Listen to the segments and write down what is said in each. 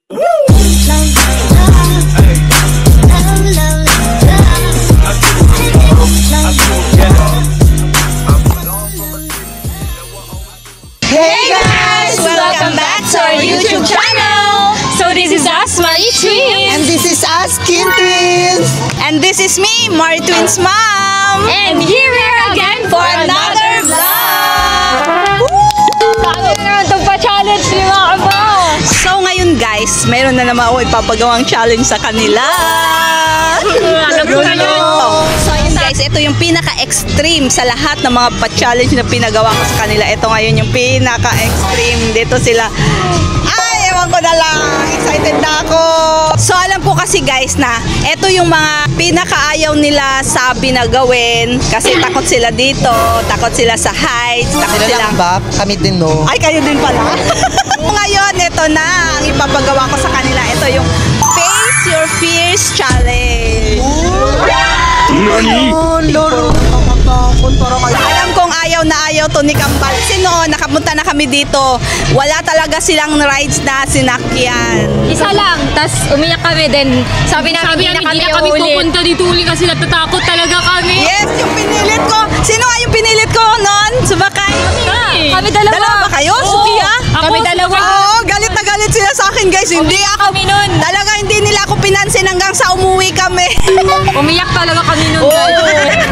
Hey guys! Welcome back to our YouTube channel! So this is us, Mari Twins! And this is us, Kim Twins! And this is me, Mari Twins Mom! And here we are again for another vlog! Sabi na naman itong pa-challenge ni mga kaba! So ngayon guys, mayroon na naman ako ipapagawang challenge sa kanila! Alam ko na yun! So ayun guys, ito yung pinaka-extreme sa lahat ng mga pa-challenge na pinagawa ko sa kanila. Ito ngayon yung pinaka-extreme. Dito sila. Ay, ewan ko na lang. Excited na ako. So alam ko kasi guys na ito yung mga pinaka-ayaw nila sabi na gawin. Kasi takot sila dito. Takot sila sa heights. Takot Sila lang ba? Kami din, no? Ay, kayo din pala. Ngayon, ito na ang ipapagawa ko sa kanila. Ito yung Face Your Fears Challenge. Nani? Lolo. Alam kong ayaw na ayaw to ni Kambal. Kasi noon, nakapunta na kami dito. Wala talaga silang rides na sinakyan. Isa lang, tas umiyak kami din. Sabi namin hindi na kami pupunta dito uli kasi natatakot talaga kami. Yes, yung pinilit ko. Sino nga yung pinilit ko noon? Subakay? Kami dalawa. Dalawa ba kayo? Sukiya? Kami dalawa. Oo, galit na galit sila sa akin guys. Hindi ako. Kami nun. Talaga hindi nila ako pinansin hanggang sa umuwi kami. Umiyak talaga kami nun. Wala, umiyak sila.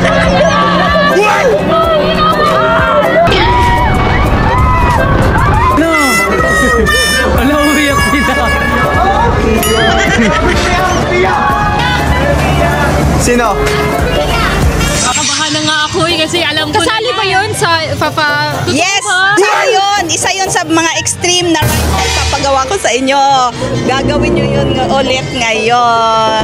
Sino? Nakabahan na nga ako kasi alam ko kasali ba yun sa Papa? Yes, isa yun sa mga extreme na rides na ipapagawa ko sa inyo. Gagawin nyo yun ulit ngayon.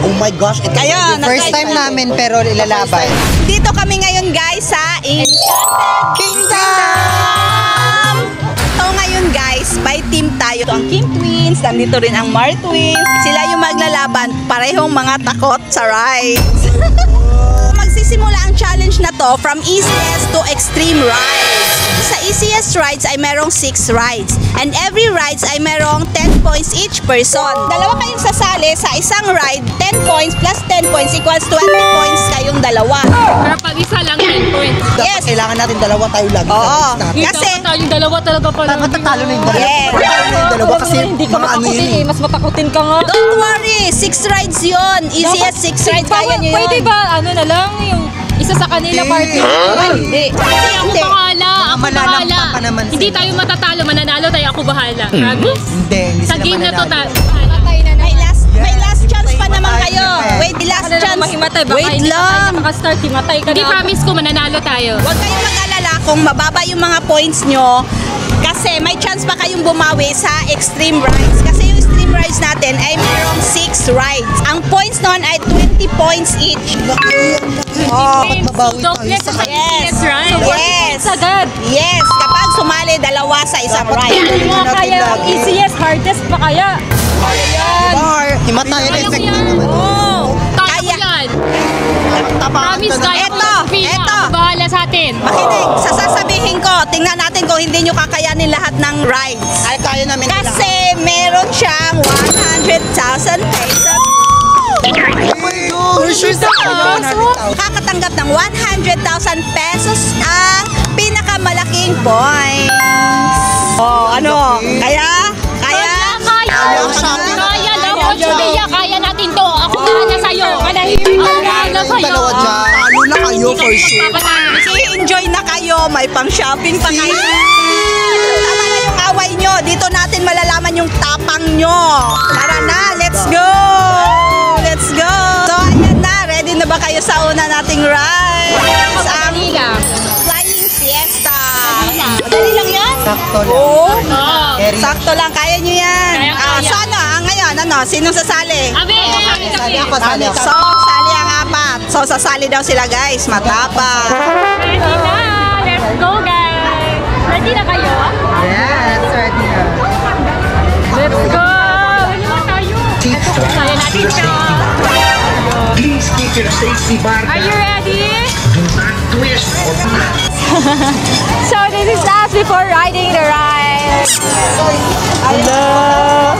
Oh my gosh. Ito Kaya, yung first time namin pero ilalaban. Dito kami ngayon guys sa Enchanted Kingdom! So ngayon guys, by team tayo. Ito ang Kim Twins, nandito rin ang Mar Twins. Sila yung maglalaban, parehong mga takot sa rides. Magsisimula ang challenge na to from easiest to extreme rides. Sa easiest rides ay merong 6 rides. And every rides ay merong 10 points each person. Dalawa kayong sasali sa isang ride, 10 points plus 10 points equals 20 points kayong dalawa. Pero pag isa lang 10 points. Yes. Kailangan natin dalawa tayo lang. Oo. Kasi yung dalawa talaga pala. Matatalo na yung dalawa. Yes. Matatalo na yung dalawa kasi hindi ka mga ano matakutin yun. Mas matakutin ka nga. Don't worry, 6 rides yun. Easiest 6 rides, kaya nyo yun. Pwede ba ano na lang yung isa sa kanila party? Hindi. Kasi ako bahala. Ako Malalampa bahala. ka naman Hindi sila. tayo matatalo. Mananalo tayo. Ako bahala. Promise? Hindi Sa sila game na to, mananalo. May last chance pa naman Himatay kayo. na. Wait, last Ano na chance. mahimatay? Baka Wait hindi pa tayo lang. nakastart. Himatay ka na. Hindi, promise ko mananalo tayo. Huwag kayong mag-alala kung mababa yung mga points nyo. Kasi may chance pa kayong bumawi sa extreme rides. Kasi yung extreme rides natin ay mayroong 6 rides. Ang points nun ay 20 points each. Oh, ba't mabawi tayo Double sa sa Yes. right? Yes. Agad. Yes, kapag sumali dalawa sa isang ride. Hindi mo kaya ang easiest, hardest pa kaya. Bar. Himatayan Kaya ko effect yan. naman. Oh, Kaya ko yan. Promise kaya ko. Eto, Pina, eto. ako bahala sa atin. makinig, sa sasabihin ko, tingnan natin kung hindi nyo kakayanin lahat ng rides. Ay, kaya namin Kasi meron siyang 100,000 pesos. Oh my God! Sure sa Makakatanggap ng 100,000 pesos ang pinakamalaking points. Oh, ano? Kaya? Kaya? Kaya lang. Kaya, kaya natin to. Ako bahala sa'yo. Ako bahala sa'yo. Dalawa dyan. Talo na kayo for sure. Enjoy na kayo. May pang-shopping pa kayo. Tama na yung away nyo. Dito natin malalaman yung tapang nyo. Tara na, let's go! Let's go! So, ayan na. Ready na ba kayo sa una nating ride? Ang Flying Fiesta. Madali lang yan? Sakto lang. Oo. Very Sakto lang. Kaya nyo yan. Kaya. So, ano? Ngayon, ano? Sinong sasali? Abi, Sali ako, sali ako. So, sali ang apat. So, sasali daw sila guys. Matapang. Ready na. Let's go, guys. Ready na kayo? Yes, ready na. Let's go. Ano ba tayo? Ito, kaya natin siya. Please keep your safety bar Are you ready? Do not twist or not. So, this is us before riding the ride. Hello.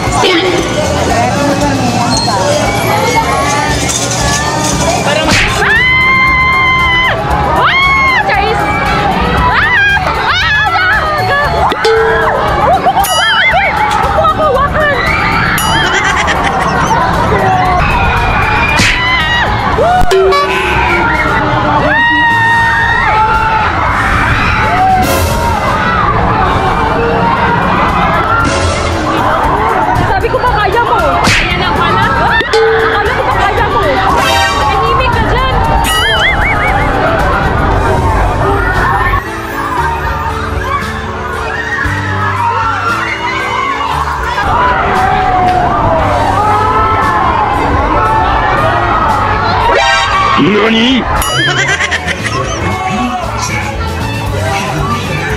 NANI?!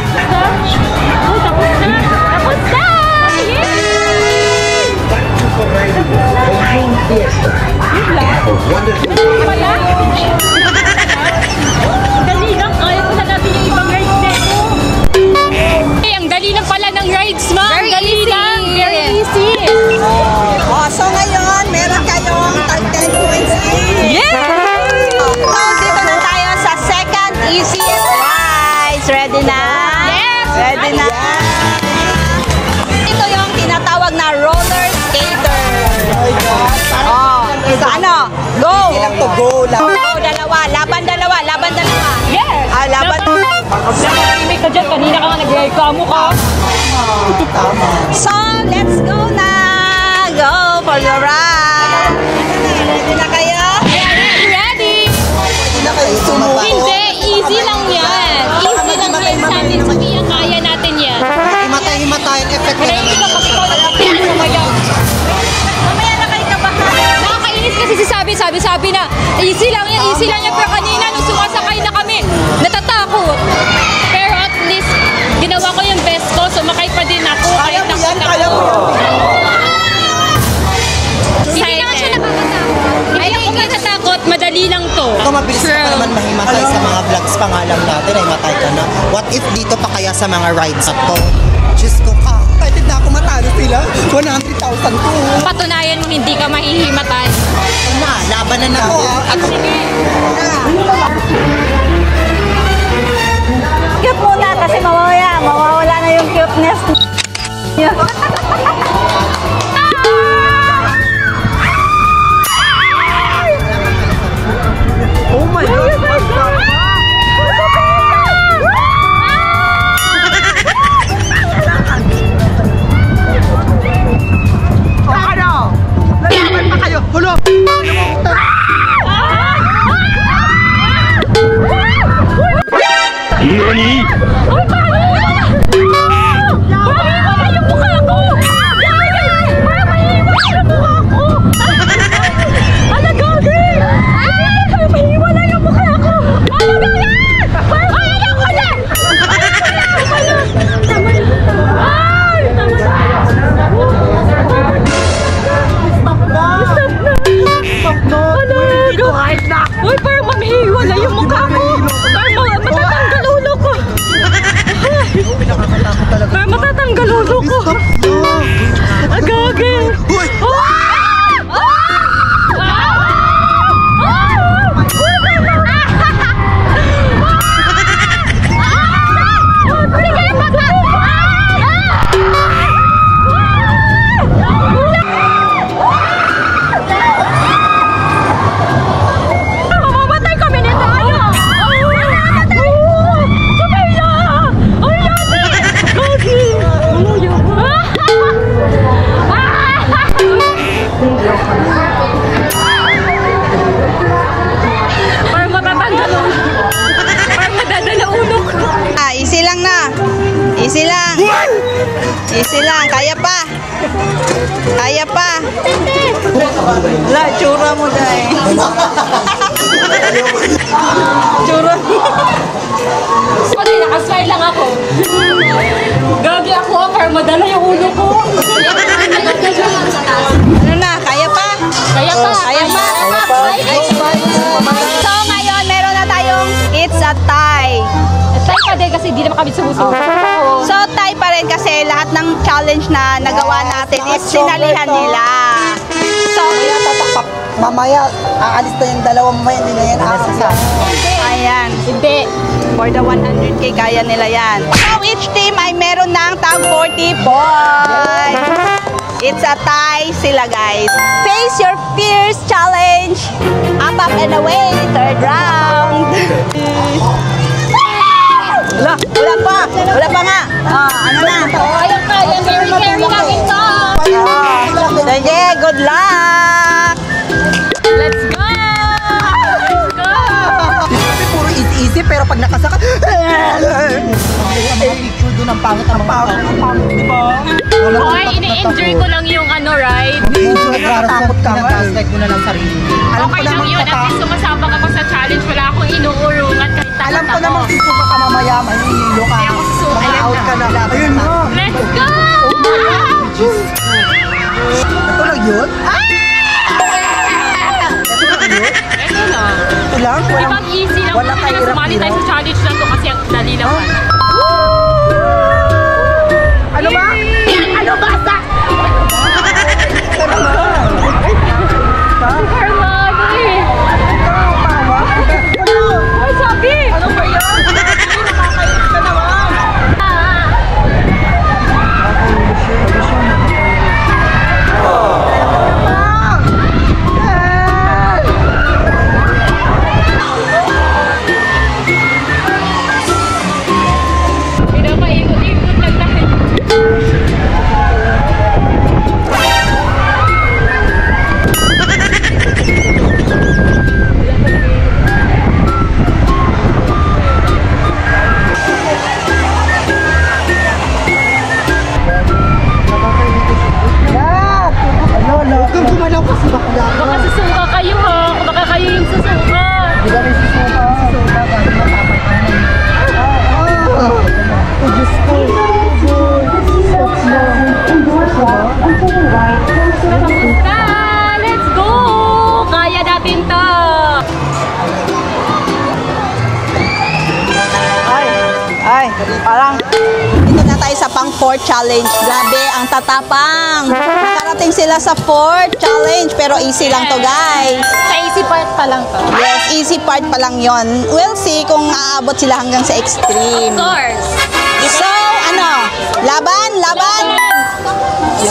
Oh, tapos na! Tapos na! Yay! Flying Fiesta. Have a wonderful Wala? Dali lang, kaya ko na natin yung ibang rides nito. Eh, ang dali lang pala ng rides, ma. Ang dali lang. Very easy. Oh, so ngayon, meron kayong 10 points each. Yeah! Dito na tayo sa second easiest rides. Ready na? Yes! Ready na? Ito yung tinatawag na roller skater. Oh, so ano? Go! Ilang to go lang. Go, dalawa. Laban dalawa. Laban dalawa. Yes! Ah, laban. Imik ka dyan. Kanina ka nga nag-reklamo ka. So, let's go na. Go for the ride. Ready na kayo? Ready? Na kayo sumuko. Hindi, easy lang yan. Easy lang yan sa amin. Sophia, kaya natin yan. Himatay-himatayin effect na Ready naman. ka kasi ikaw lang. Mamaya na kayo kabahan. Nakakainis kasi sabi na, easy lang yan. Pero kanina nung sumasakay na kami, natatakot. Pero at least, ginawa ko yung best ko, sumakay pa din ako. Kaya mo yan, takot kaya ako. mo yan. Hindi naman siya nakakatakot. Hindi ako natatakot, madali lang to. Ikaw mabilis ka pa naman mahimatay sa mga vlogs pa nga lang natin, ay matay ka na. What if dito pa kaya sa mga rides at to? Diyos ko ka, pwede na ako matalo sila. 100,000 to. Patunayan mo hindi ka mahihimatay. Na, laban na ako. At Sige. Cute muna kasi mawawala na yung cuteness. oh my God. Lalaban pa kayo. Hulo. NANI?! Mahihiwala yung mukha ko! Para mahihiwala yung mukha ko! Ala, gagi! Para mahihiwala yung mukha ko! Ala, gagi! Ay, ayoko na! Ay! Stop na! Ala, uy, parang mamihiwala yung mukha ko! Parang matatanggal ulo ko! Pinakakatakot talaga. Parang matatanggal ulo ko! Agagi! Uy! Mamamatay kami nito! Ano? Sumaya! Ay, yate! Gagi! Parang matatanggal ulo. Parang madadala ulo ko. Ah, easy lang na. Easy lang. Easy lang. Kaya pa. Kaya pa. Wala, tsura mo dahil. Tsura mo. Pati nakasmile lang ako. Gagi ako, parang madala yung ulo ko. Ano na? Kaya pa? Kaya pa. Kaya pa? So, ngayon, meron na tayong It's a Tie. Tay pa din kasi di naman kami sumusunod. So, tie pa rin kasi lahat ng challenge na nagawa natin is sinalihan nila. So, Kaya tatakpak. Mamaya, aalis na yung dalawa mamaya, hindi na yan aasa. ayan. Hindi. For the 100K, kaya nila yan. So, each team ay meron ng tag 40 points. It's a tie sila, guys. Face your fears challenge. Up, up, and away. Third round. Wala pa. Wala pa nga. Ano na? Kaya, carry natin to. Sige, good luck. Let's go! Let's go! Puro easy-easy, pero pag nakasaka, yun ang pangit ang mga di ba? Hoy, ini-enjoy ko lang yung ride. Takot ka nga. Tinatake mo na lang sarili. Okay lang yun, at least sumasabak ako sa challenge. Wala akong inuurungan kahit takot Alam ko ako. naman susuka ka mamaya, manihilo ka. Kaya ako susuka. Mga-out ka na. Ayun na. Let's go! Ito lang yun? Ito lang. Ito lang? Di ba easy lang? Wala Kaya kahirap sumali tayo sa challenge na to kasi ang dali lang pala. Ano ba? Ano ba? Armado eh! Ay, sabi! Ano ba yan? Nakakayot ka naman! Pinapaikot-ikot lang dahil. Huwag kang gumalaw kasi bakla ka. Baka susuka kayo ha! Baka kayo yung susuka! Di ba may susuka? Susuka, bakit matapag ka na? Oh, Diyos ko. Basta! Let's go! Kaya natin to! Ay, parang dito na tayo sa pang 4th challenge. Grabe, ang tatapang. Nakarating sila sa 4th challenge, pero easy lang to, guys. Sa easy part pa lang to. Yes, easy part pa lang yon. We'll see kung aabot sila hanggang sa extreme. Of course! So, ano? Laban? Laban?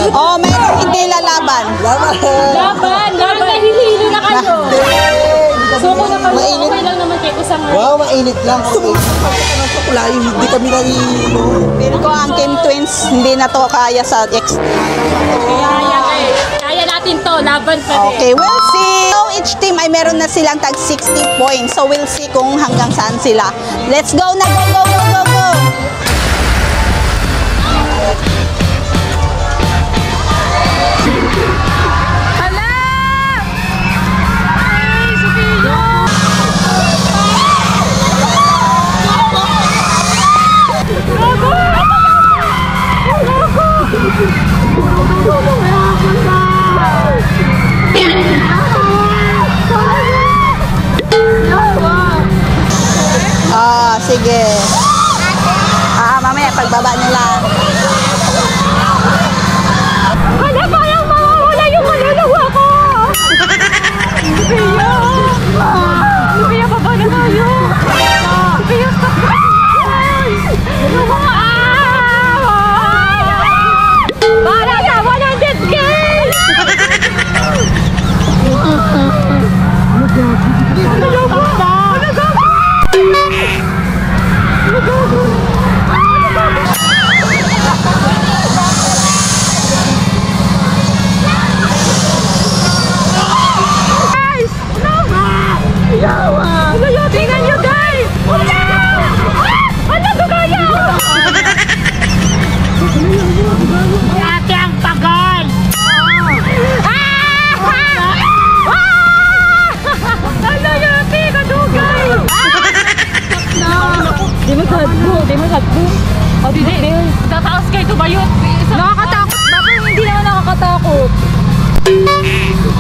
Oh, mayroong hindi lalaban. Laban! Laban! Laban! Nahihilo na kayo! Suko na kayo. Mainit. Okay lang naman kayo sa mga. Wow, mainit lang. Kulay, hindi kami nahihilo. Feel ko ang Kim Twins, hindi na to kaya sa extreme. Kaya eh. Kaya natin to. Laban pa rin. Okay, we'll see. So, each team ay meron na silang tag 60 points. So, we'll see kung hanggang saan sila. Let's go na! Go, go, go, go, go! Hala! Ay, Sophia! Ah, sige. Mamaya pagbaba nila. Hala, parang mawawala yung kaluluwa ko! Sophia! Sophia, baba na tayo! Sophia, stop! Para sa 100K! Tingnan nyo guys! Ano to kaya? Ate ang tagal! Ano yati? Kadugay! Di mo sadbo! Di mo sadbo! O di tataas kayo tumayot! Nakakatakot! Bakit hindi naman nakakatakot?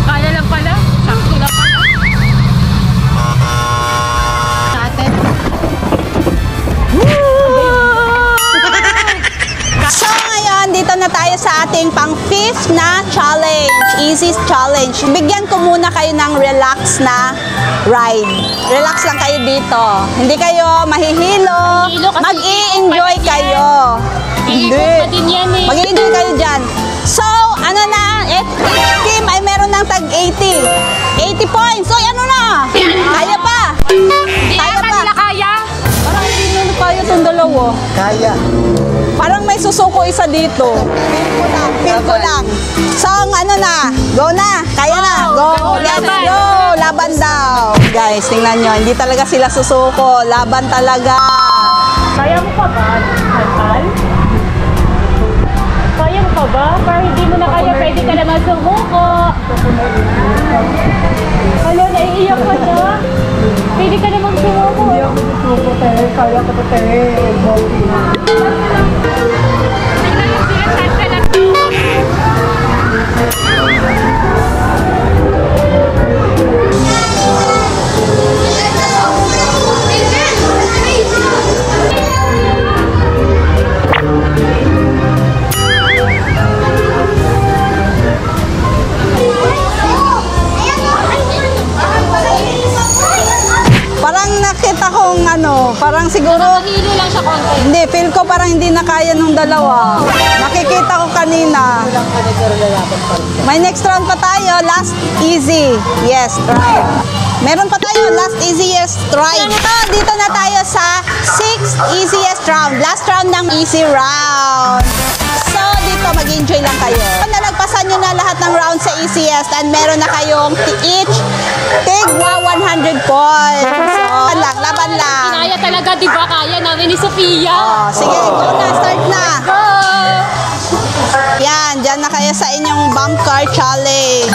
Kaya lang pala! Sakto lang pala! So, ngayon, dito na tayo sa ating pang 5th na challenge. Easy challenge. Bigyan ko muna kayo ng relax na ride. Relax lang kayo dito. Hindi kayo mahihilo. Mahihilo kasi Mag-i-enjoy iikot pa din kayo. Iikot pa din yan eh. Mag-i-enjoy kayo dyan. So, ano na, each team ay meron ng tag 80. 80 points. So, ano na? Kaya pa. Hindi Kaya naman pa. nila kaya. Parang hindi nyo kaya itong dalawa. Kaya. Parang may susuko isa dito. Feel ko lang. So, ano na? Go na. Kaya na. Go. Go, Let's laban. go. Laban daw. Guys, tingnan nyo. Hindi talaga sila susuko. Laban talaga. Kaya mo pa ba? Hantal? ka ba? Para hindi mo na kaya, pwede ka naman sumuko. Hala, naiiyak ka na? Pwede ka naman sumuko. Hindi ako sumuko, Tere. Kaya ko to, Tere. Tingnan yung sinasad ka lang to. Parang nakita kong parang siguro... Nakahilo lang siya konti. Hindi, feel ko parang hindi na kaya nung dalawa. Nakikita ko kanina. May next round pa tayo. Last easy. Yes, try. Meron pa tayo. Last easiest try. Dito na tayo sa 6th easiest round. Last round ng easy round. So, dito mag-enjoy lang kayo. Nalagpasan nyo na lahat ng round sa easiest and meron na kayong each tigwa 100 points. So, laban lang. Kaya talaga, di ba? Kaya namin ni Sofia. Oh, sige, go na. Start na. Go! Yan, dyan na kayo sa inyong bump car challenge.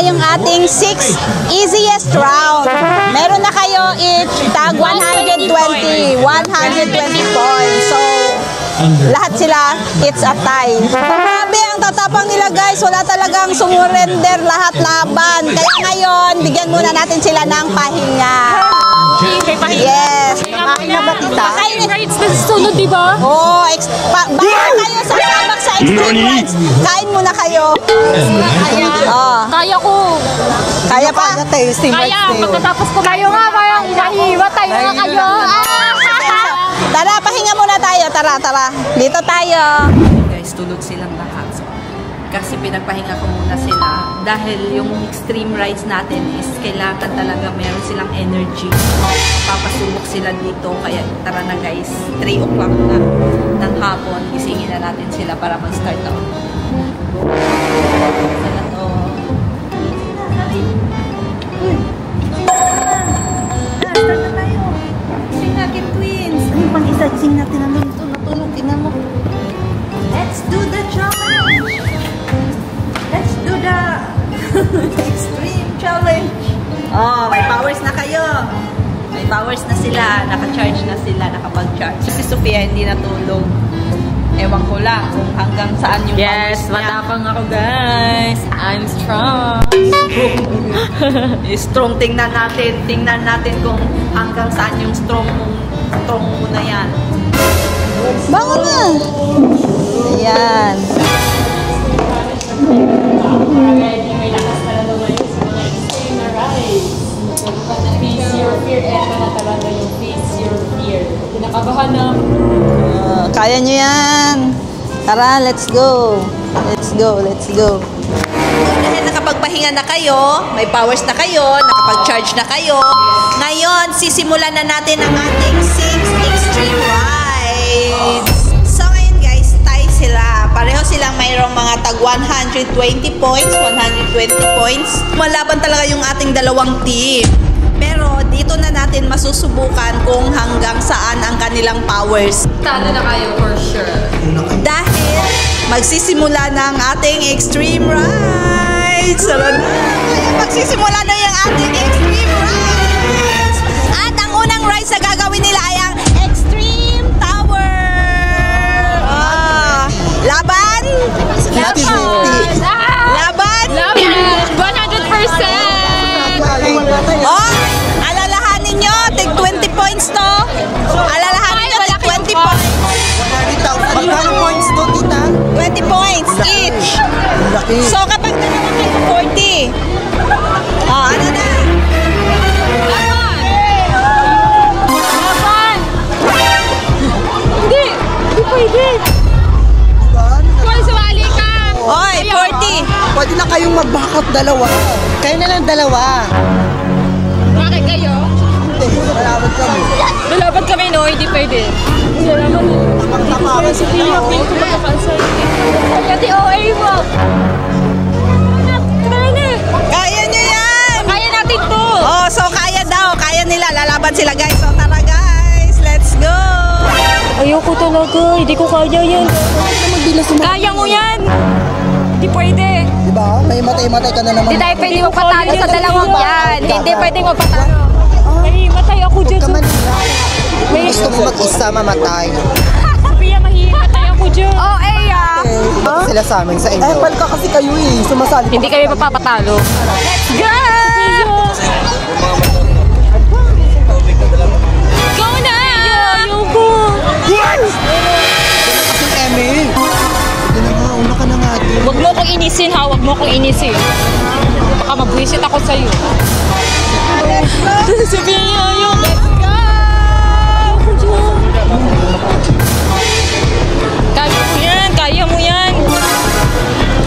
Yung ating 6th easiest round. Meron na kayo each tag 120 points. So, lahat sila, it's a tie. Grabe, ang tatapang nila guys. Wala talagang sumurrender, lahat laban. Kaya ngayon, bigyan muna natin sila ng pahinga. Yes. Pahinga ba tita? Pakain rights na susunod, di ba? Oo, baka kayo sasabak sa extreme rights. Kain muna kayo. Kaya ko. Kaya pa? Kaya, pagkatapos ko kayo nga, parang inahiwa tayo nga kayo. Tara, pahinga muna tayo. Tara. Dito tayo. Guys, tulog silang lahat. Kasi pinagpahinga ko muna sila. Dahil yung extreme rides natin is kailangan talaga meron silang energy. Papasubok sila dito. Kaya tara na guys, 3 o'clock na ng hapon. Gisingin na natin sila para mag-start ako. Sila to. Start na tayo. Sing natin twins. Ano pang isa? Sing natin ang ito. Natulog. Tingnan mo. Let's do the challenge. Let's do the extreme challenge. Oh, may powers na kayo. May powers na sila. Naka-charge na sila. Nakapag-charge. Si Sofia hindi natulog. Ewan ko lang kung hanggang saan yung powers niya. Yes, matapang ako guys. I'm strong. Strong. Tingnan natin kung hanggang saan yung strong mo na yan. Bangon na. Ayan. May lakas na naman yung sa mga extreme na rides. Face your fear. Eto na talaga yung face your fear. Kinakabahan na. Kaya nyo yan. Tara, let's go. Let's go. Dahil nakapagpahinga na kayo, may powers na kayo, nakapag-charge na kayo, ngayon, sisimulan na natin ang ating 6th extreme rides. So, ngayon guys, tie sila. Pareho silang mayroong mga tag 120 points, 120 points. Malaban talaga yung ating dalawang team. Pero, dito na natin masusubukan kung hanggang saan ang kanilang powers. Talo na kayo for sure. Dahil, magsisimula na ang ating extreme rides. Magsisimula na yung ating extreme rides. At ang unang rides na gagawin nila ay ang extreme tower. Laban? Laban? 100%! Oh, alalahanin nyo, tig 20 points to. Alalahanin nyo, tig 20 points. 100,000. Magkano points to, tita? 20 points each. So, kapag dalawa kayo, 40. Oh, ano na? Hindi pwede. Kung sumali ka. Oy, 40. Dalawa. Kayo na lang dalawa. Bakit kayo? Malawad kami. Lalaban kami, no? Hindi pwede. Lalaban mo. Tapakan Si Pia, feel ko makakansay. Pati OA mo. Try na. Kaya nyo yan! Kaya natin to. Oh, so kaya daw. Kaya nila. Lalaban sila guys. So tara guys. Let's go! Ayoko talaga. Hindi ko kaya yan. Kaya mo yan. Hindi pwede. Diba? May matay-matay ka na naman. Hindi tayo pwede magpatalo sa dalawang yan. Hindi pwede magpatalo. Ay, matay ako dyan. May gusto mo mag-isa, mamatay. Pia, mahimatay ako dyan. Oh, Eya. Ba't sila sa amin, sa inyo? Eh, palka kasi kayo eh. Sumasali. Hindi kami mapapatalo. Let's go! Go na! Ayoko! Kasing Emil. Hindi na nga, una ka na nga din. Huwag mo kong inisin ha, huwag mo kong inisin. Baka mabwisit ako sa'yo. Sabihin niya, ayoko. Let's go! Kaya mo yan, kaya mo yan.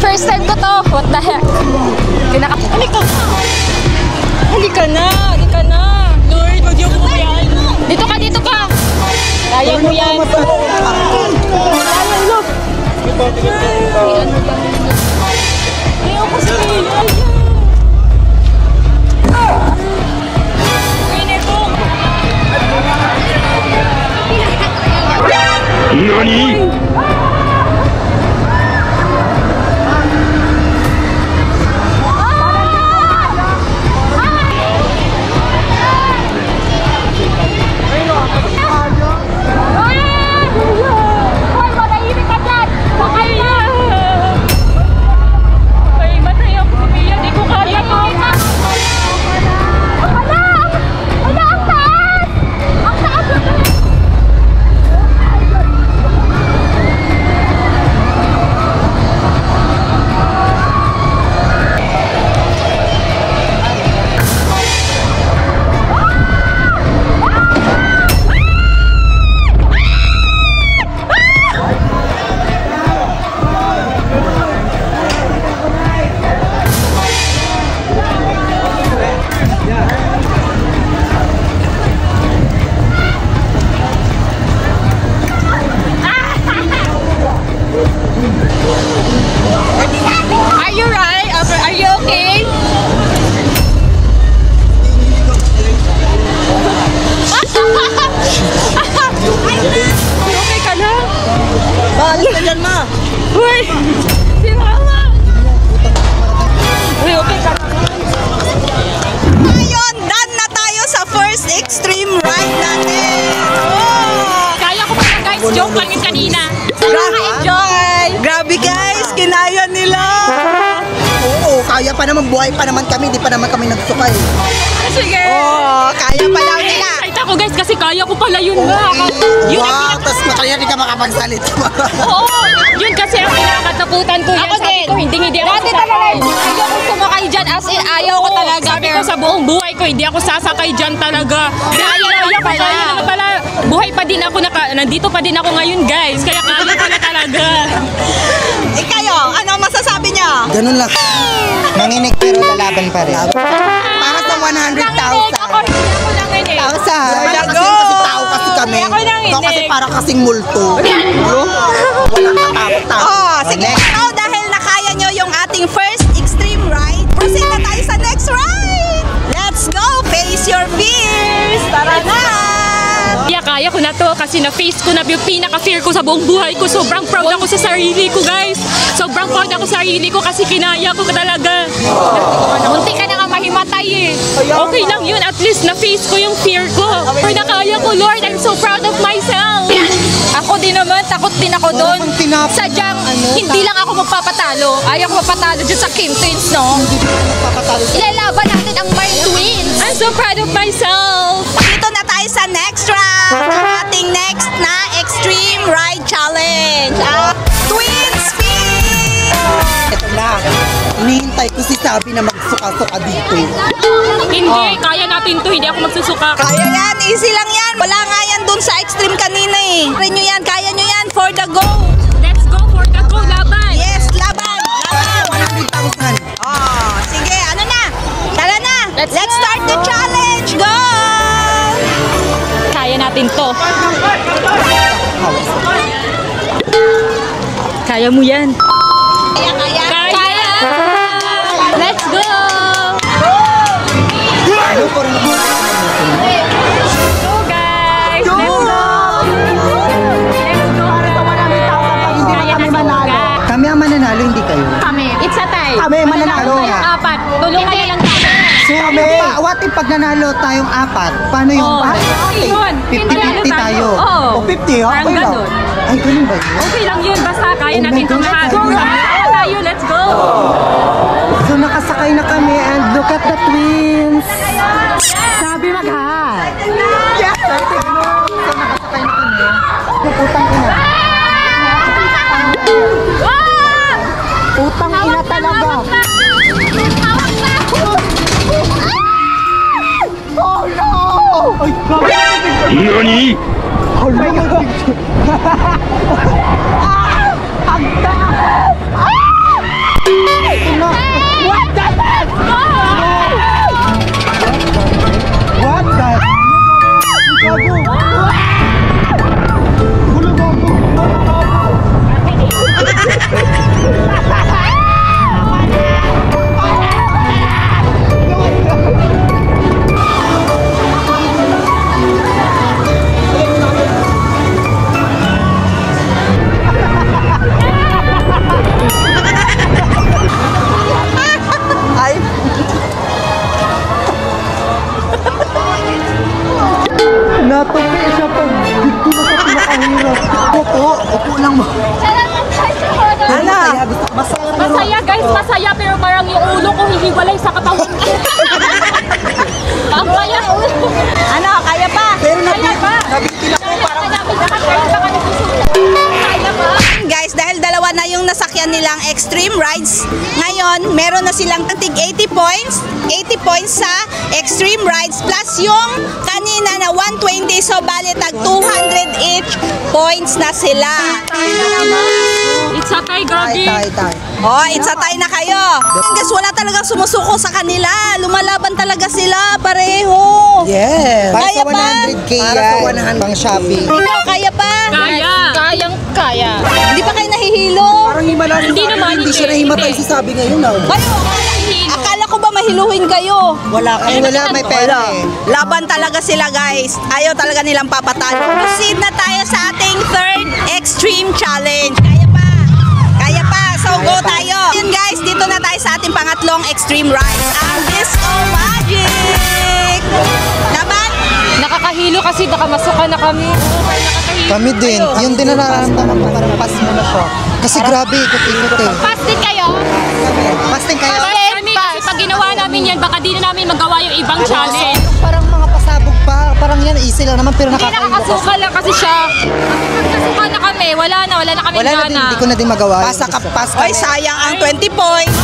First time ko to, what the heck? Halika na. Halika na, halika na. Lord, huwag niyo ko yan. Dito ka, dito ka. Kaya mo yan. Kaya, look. Ayaw ko sa kaya. NANI?! Are you right? Are you okay? Okay ka na? Balik na dyan, ma! Uy! Si Mama! Uy, okay ka na? Ngayon, done na tayo sa first extreme ride natin. Oh! Kaya ko pa na guys, joke lang yung kanina. Enjoy! Grabe guys, kinaya nila. Oo, kaya pa naman, buhay pa naman kami, di pa naman kami nagsukay. Sige! Oh, kaya pa daw nila. Excited ako guys kasi kaya ko pala yun na. Yun ang Wow, tapos makaya di ka makapagsalita. Oo! Yun kasi ang pinakatakutan ko yan. Sabi ko, hindi ako sasakay. Ayaw ko sumakay dyan as in ayaw ko talaga. Sabi ko sa buong buhay ko, hindi ako sasakay dyan talaga. Kaya pala. Buhay pa din ako, nandito pa din ako ngayon guys. Kaya kaya pala talaga. Eh kayo, ano masasabi niyo? Ganun lang. Nanginig pero lalaban pa rin. Para sa 100,000. Ako nanginig. Kasi tao kasi kami. Ako nanginig. Ikaw kasi para kasing multo. Walang katakot-takot. Oh, sige. So, dahil nakaya nyo yung ating first extreme ride, proceed na tayo sa next ride. Let's go! Face your fears! Tara na! Kaya ko na to kasi na-face ko na yung pinaka-fear ko sa buong buhay ko. Sobrang proud ako sa sarili ko, guys. Sobrang proud ako sa sarili ko kasi kinaya ko talaga. Munti ka na nga mahimatay eh. Okay lang yun. At least na-face ko yung fear ko. Pero nakaya ko, Lord. I'm so proud of myself. Ako din naman, takot din ako doon. Sadyang, hindi lang ako magpapatalo. Ayaw ko magpapatalo dyan sa Kim Twins, no? Ilalaban natin ang My Twins. I'm so proud of myself. Dito na tayo sa next round. Ang ating next na extreme ride challenge. Twin spin! Ito na. Hinihintay ko si Sabi na magsuka-suka dito. Hindi, kaya natin to. Hindi ako magsusuka. Kaya yan, easy lang yan. Wala nga yan dun sa extreme kanina eh. Try nyo yan, kaya nyo yan. For the go. Let's go for the go, laban. Yes, laban! Laban! 100,000. Oh, sige. Let's start the challenge! Go! Kaya natin to. Kaya mo yan. Kaya! Let's go! Ano po rin Go guys! Let's go! Let's go! Kaya na manalo. Kami ang mananalo, hindi kayo. Kami. It's a tie. Kami mananalo. Tayong apat. Tulungan na lang tayo. So, what if pag nanalo tayong apat? Paano yung Yun. 50-50 tayo? Oo. O 50, Parang okay lang. ganun. Ay, ganun ba yun? Okay lang yun. Basta kaya Oh natin my itong God. lahat. Kaya tayo. Let's go! So, nakasakay na kami and look at the twins. Sabi mag-hi. Yes! So, nakasakay na kami. Putang ina. Putang ina talaga. Oh no! Ay, NANI?! oh my God! Ang taas! What the heck? What the heck? Gago! Gulo, gago! Ay! Natupi siya pag dito na sa pinakahirap. Upo lang mo. Ano? Masaya Masaya guys, masaya pero parang yung ulo ko hihiwalay sa katawan ko. Ang kaya ulo. Ano? Kaya pa? Pero Kaya pa. nabitila ko parang Kaya pa. Guys, dahil dalawa na yung nasakyan nilang extreme rides, ngayon, meron na silang tig 80 points. 80 points sa extreme rides plus yung kanina na 120. So, bali tag 200 each points na sila. It's a tie, Gabi. tay. Oh, it's a tie na kayo. Guys, wala talagang sumusuko sa kanila. Lumalaban talaga sila pareho. Yes. Para Kaya sa pa? 100k yan. Para sa 100 pang Shopee. Ikaw, kaya pa? Kaya. Kayang kaya. Hindi pa kayo nahihilo? Parang himala Hindi naman, hindi siya hindi. nahimatay si Sabi ngayon. Kayo, akala ko ba mahiluhin kayo? Wala ka. Wala, may pera eh. Laban talaga sila guys. Ayaw talaga nilang papatalo. Proceed na tayo sa ating third extreme challenge. Kaya pa. Kaya pa. So go tayo. Yun guys, dito na tayo sa ating pangatlong extreme ride. Ang Disco Magic. Laban? Nakakahilo kasi baka masuka na kami. Kami din. Yun din na nararamdaman ko. Parang pass mo na siya. Kasi grabe, ikot-ikot eh. Pass din kayo. Fasting kaya. Kami kasi pag ginawa namin yan, baka di na namin magawa yung ibang challenge. Parang mga pasabog pa. Parang yan, easy lang naman. Pero Hindi nakakailo. nakakasuka lang kasi siya. Kapag nasuka na kami, wala na kami Wala na din. gana. Hindi ko na din magawa. Pass Oy, sayang ang 20 points.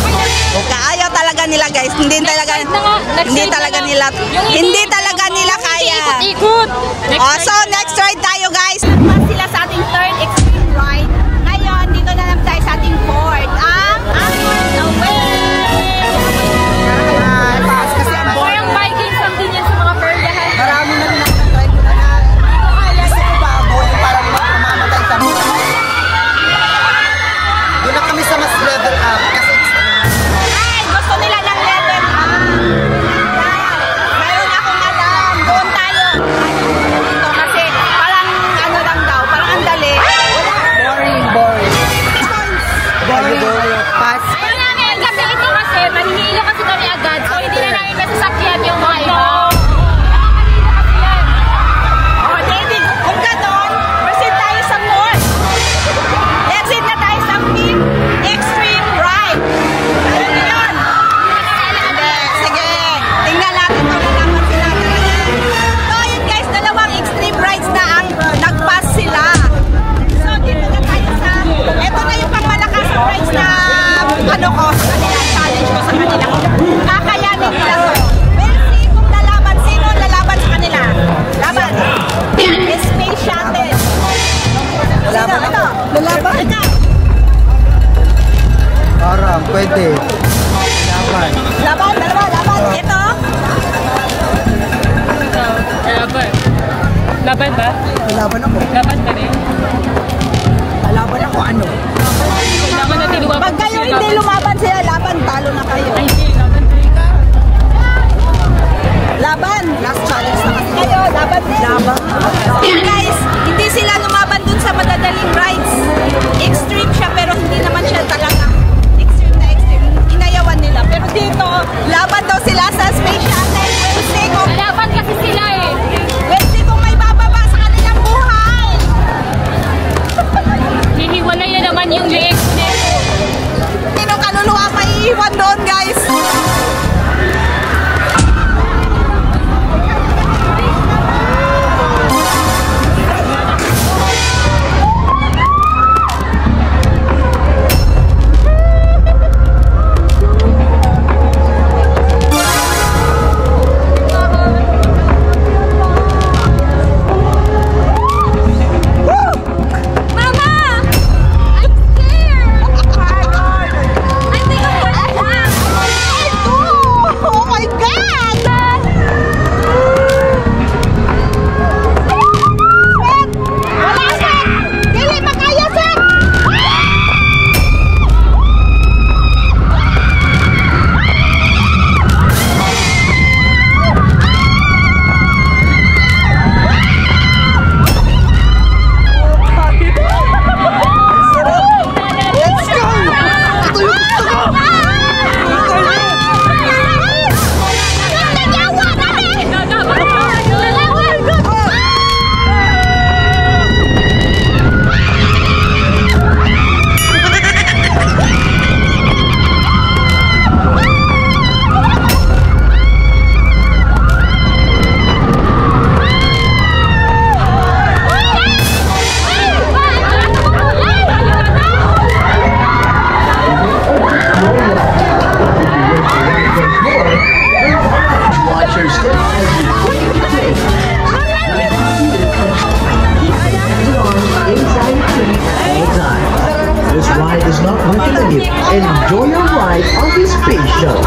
Ayaw talaga nila guys. Hindi talaga hindi talaga nila hindi talaga nila kaya. Ikot-ikot. Oh, so next ride tayo guys. Pass sila sa ating third extreme ride. Ngayon, dito na lang tayo sa ating fourth. The Parang Vikings lang din yan sa mga peryahan. Marami na rin nakatry ko na. Gusto ko bago yung parang mamamatay kami. Doon na kami sa mas level up. Kasi Ay, gusto nila ng level up. Mayroon akong alam. Doon tayo. Dito kasi parang ano lang daw. Guys, hindi sila lumaban dun sa madadaling rides. Extreme siya pero hindi naman siya talaga extreme na extreme. Inayawan nila. Pero dito, laban daw sila sa space shuttle. Wednesday kung Laban kasi sila eh. Wednesday kung may bababa sa kanilang buhay. Hihiwalay na naman yung legs nila. Sino kaluluwa pa iiwan doon, guys? This ride is not recommended. Enjoy your ride on this space shuttle.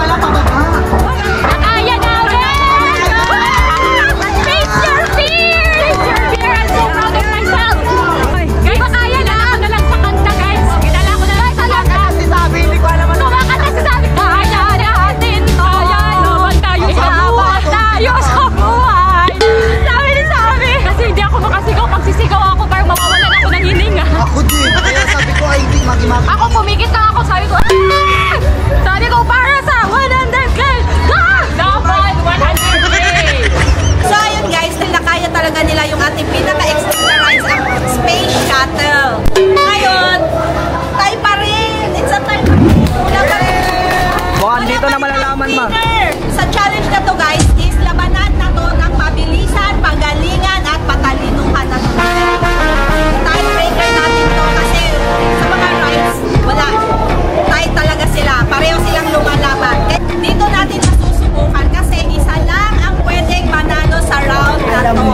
Kaya namin! Face your fear! Face your fear! I'm so proud of myself! Guys, makaya na ako na lang sa kanta, guys. Ginala ko na lang sa lakas. Kumakas na sabi, kaya natin to! Laban tayo sa buhay! Tayo sa buhay! Sabi. Kasi hindi ako makasigaw. Pag sisigaw ako, parang mawawalan ako ng hininga. Ako din. Kaya sabi ko ay hindi magimag. Ako pumikit lang ako, sabi ko, "Ah!" Sabi ko, para sa 100K! Ah! Dapat 100K! So ayun guys, nakaya talaga nila yung ating pinaka-extreme na rides, ang Space Shuttle. Ngayon, tayo pa rin. It's a time pa rin. Wala pa rin. Mukhang dito na malalaman, ma. Winner. Sa challenge na to guys, is labanan na to ng pabilisan, pagalingan, at patalinuhan na to. Tiebreaker natin to kasi sa mga rides, wala. Tie talaga sila. Pareho silang lumalaban. Dito natin masusubukan kasi isa lang ang pwedeng manalo sa round na to.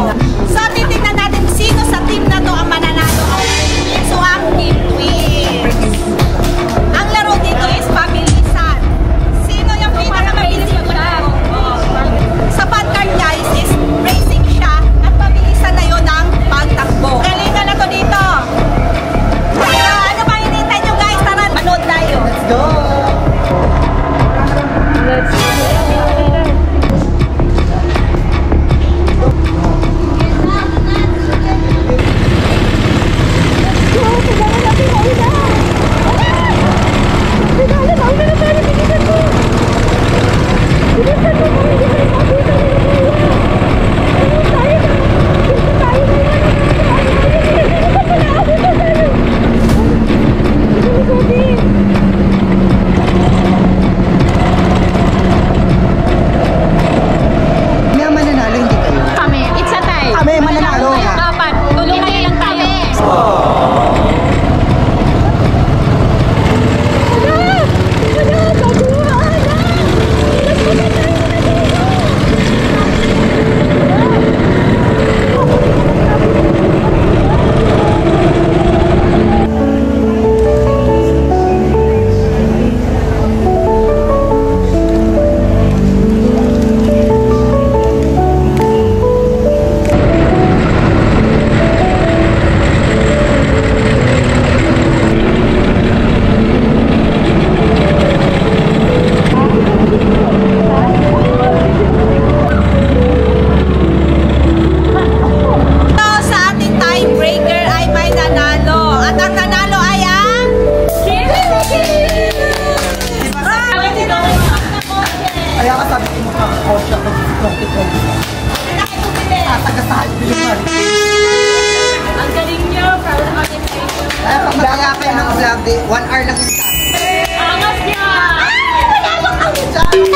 So titignan natin sino sa team na to ang mananalo. So ang Team Twins. Ang laro dito is pabilisan. Sino yung pinakamabilis maglaro? Sa pancart guys is racing siya at pabilisan na yun ang pagtakbo. Galingan na to dito. Kaya ano ba hinintay nyo guys? Tara, manood tayo. Let's go! May mananalo, hindi kayo. Kami, it's a tie. Kami, mananalo ka. Dapat, tulungan lang tayo. 1 hour lang yung start. Angas niya! Ay, manalo kami dyan!